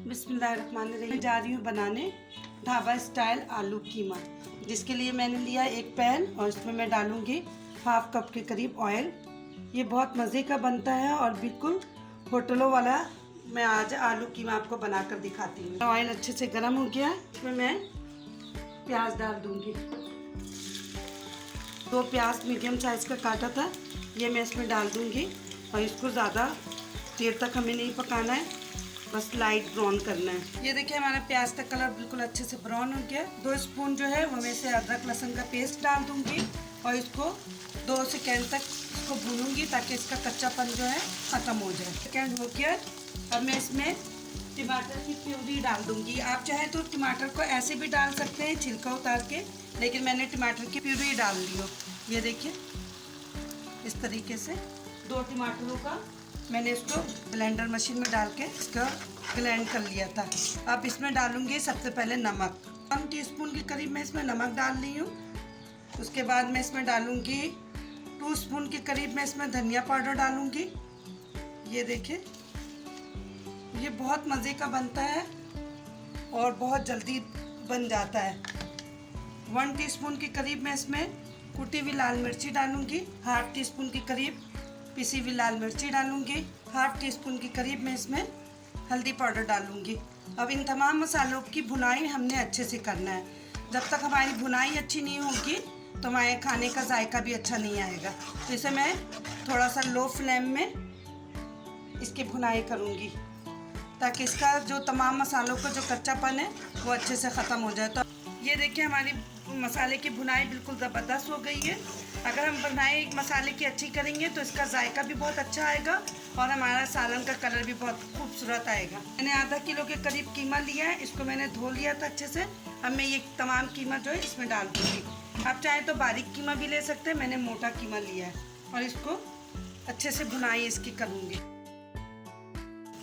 बिस्मिल्लाहिर्रहमानिर्रहीम। जा रही हूँ बनाने ढाबा स्टाइल आलू कीमा। जिसके लिए मैंने लिया एक पैन और इसमें मैं डालूँगी हाफ कप के करीब ऑयल। ये बहुत मज़े का बनता है और बिल्कुल होटलों वाला मैं आज आलू कीमा आपको बनाकर दिखाती हूँ। ऑयल अच्छे से गर्म हो गया, इसमें मैं प्याज डाल दूँगी। 2 प्याज मीडियम साइज़ का काटा था, ये मैं इसमें डाल दूँगी। और इसको ज़्यादा देर तक हमें नहीं पकाना है, बस लाइट ब्राउन करना है। ये देखिए हमारा प्याज का कलर बिल्कुल अच्छे से ब्राउन हो गया। 2 स्पून जो है वो मैं से अदरक लहसुन का पेस्ट डाल दूँगी और इसको 2 सेकेंड तक इसको भूनूंगी ताकि इसका कच्चापन जो है ख़त्म हो जाए। सेकेंड हो गया। अब मैं इसमें टमाटर की प्यूरी डाल दूँगी। आप चाहे तो टमाटर को ऐसे भी डाल सकते हैं छिलका उतार के, लेकिन मैंने टमाटर की प्यूरी डाल ली हो। ये देखिए इस तरीके से 2 टमाटरों का मैंने इसको ब्लेंडर मशीन में डाल के इसका ब्लेंड कर लिया था। अब इसमें डालूंगी सबसे पहले नमक। 1 टीस्पून के करीब मैं इसमें नमक डाल रही हूँ। उसके बाद मैं इसमें डालूंगी 2 स्पून के करीब मैं इसमें धनिया पाउडर डालूंगी। ये देखिए ये बहुत मज़े का बनता है और बहुत जल्दी बन जाता है। 1 टीस्पून के करीब मैं इसमें कुटी हुई लाल मिर्ची डालूंगी। हाफ टी स्पून के करीब पिसी हुई लाल मिर्ची डालूंगी। हाफ टी स्पून के करीब मैं इसमें हल्दी पाउडर डालूंगी। अब इन तमाम मसालों की भुनाई हमने अच्छे से करना है। जब तक हमारी भुनाई अच्छी नहीं होगी तो हमारे खाने का जायका भी अच्छा नहीं आएगा। तो इसे मैं थोड़ा सा लो फ्लेम में इसकी भुनाई करूंगी ताकि इसका जो तमाम मसालों का जो कच्चापन है वो अच्छे से ख़त्म हो जाए। तो ये देखिए हमारी मसाले की भुनाई बिल्कुल ज़बरदस्त हो गई है। अगर हम भुनाई मसाले की अच्छी करेंगे तो इसका जायका भी बहुत अच्छा आएगा और हमारा सालन का कलर भी बहुत खूबसूरत आएगा। मैंने आधा किलो के करीब कीमा लिया है, इसको मैंने धो लिया था अच्छे से। अब मैं ये तमाम कीमा जो है इसमें डाल दूँगी। आप चाहें तो बारीक कीमा भी ले सकते हैं, मैंने मोटा कीमा लिया है और इसको अच्छे से भुनाई इसकी करूँगी।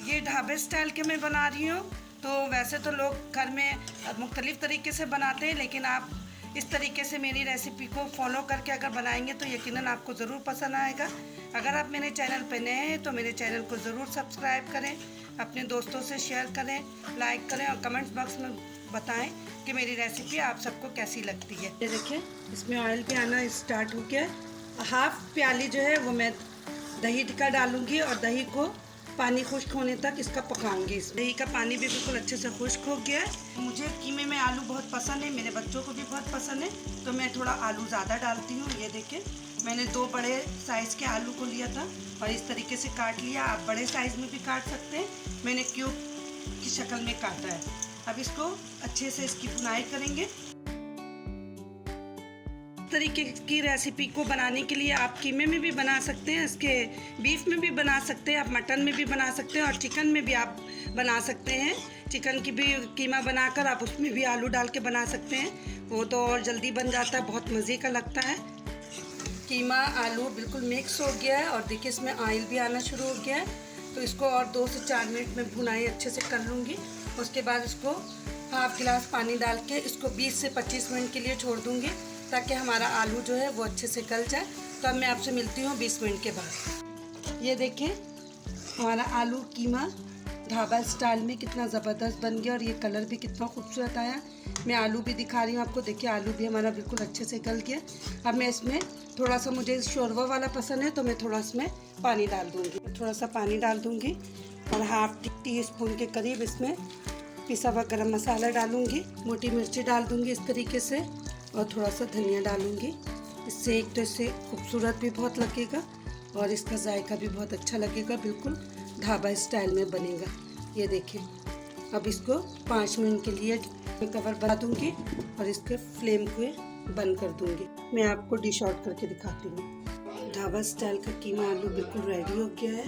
ये ढाबे स्टाइल के मैं बना रही हूँ। तो वैसे तो लोग घर में मुख्तलिफ़ तरीके से बनाते हैं, लेकिन आप इस तरीके से मेरी रेसिपी को फॉलो करके अगर बनाएंगे तो यकीनन आपको ज़रूर पसंद आएगा। अगर आप मेरे चैनल पर नए हैं तो मेरे चैनल को ज़रूर सब्सक्राइब करें, अपने दोस्तों से शेयर करें, लाइक करें और कमेंट्स बॉक्स में बताएं कि मेरी रेसिपी आप सबको कैसी लगती है। ये देखिए इसमें ऑयल भी आना स्टार्ट हो गया। हाफ प्याली जो है वो मैं दही का डालूँगी और दही को पानी खुश्क होने तक इसका पकाऊंगी। इस दही का पानी भी बिल्कुल अच्छे से खुश्क हो गया है। मुझे कीमे में आलू बहुत पसंद है, मेरे बच्चों को भी बहुत पसंद है, तो मैं थोड़ा आलू ज़्यादा डालती हूँ। ये देखिए मैंने 2 बड़े साइज़ के आलू को लिया था और इस तरीके से काट लिया। आप बड़े साइज़ में भी काट सकते हैं, मैंने क्यूब की शक्ल में काटा है। अब इसको अच्छे से इसकी भुनाई करेंगे। तरीके की रेसिपी को बनाने के लिए आप कीमे में भी बना सकते हैं, इसके बीफ में भी बना सकते हैं, आप मटन में भी बना सकते हैं और चिकन में भी आप बना सकते हैं। चिकन की भी कीमा बनाकर आप उसमें भी आलू डाल के बना सकते हैं, वो तो और जल्दी बन जाता है, बहुत मज़े का लगता है। कीमा आलू बिल्कुल मिक्स हो गया है और देखिए इसमें ऑयल भी आना शुरू हो गया है। तो इसको और 2 से 4 मिनट में भुनाई अच्छे से कर लूँगी। उसके बाद इसको हाफ गिलास पानी डाल के इसको 20 से 25 मिनट के लिए छोड़ दूँगी ताकि हमारा आलू जो है वो अच्छे से गल जाए। तो अब मैं आपसे मिलती हूँ 20 मिनट के बाद। ये देखें हमारा आलू कीमा ढाबा स्टाइल में कितना ज़बरदस्त बन गया और ये कलर भी कितना खूबसूरत आया। मैं आलू भी दिखा रही हूँ आपको, देखिए आलू भी हमारा बिल्कुल अच्छे से गल गया। अब मैं इसमें थोड़ा सा, मुझे शोरबा वाला पसंद है तो मैं थोड़ा इसमें पानी डाल दूँगी। थोड़ा सा पानी डाल दूँगी और हाफ टी स्पून के करीब इसमें पिसा हुआ गरम मसाला डालूँगी। मोटी मिर्ची डाल दूँगी इस तरीके से और थोड़ा सा धनिया डालूंगी। इससे एक तो इससे खूबसूरत भी बहुत लगेगा और इसका जायका भी बहुत अच्छा लगेगा, बिल्कुल ढाबा स्टाइल में बनेगा। ये देखिए अब इसको 5 मिनट के लिए कवर बना दूंगी और इसके फ्लेम को बंद कर दूंगी। मैं आपको डिश आउट करके दिखाती हूँ। ढाबा स्टाइल का कीमा आलू बिल्कुल रेडी हो गया है।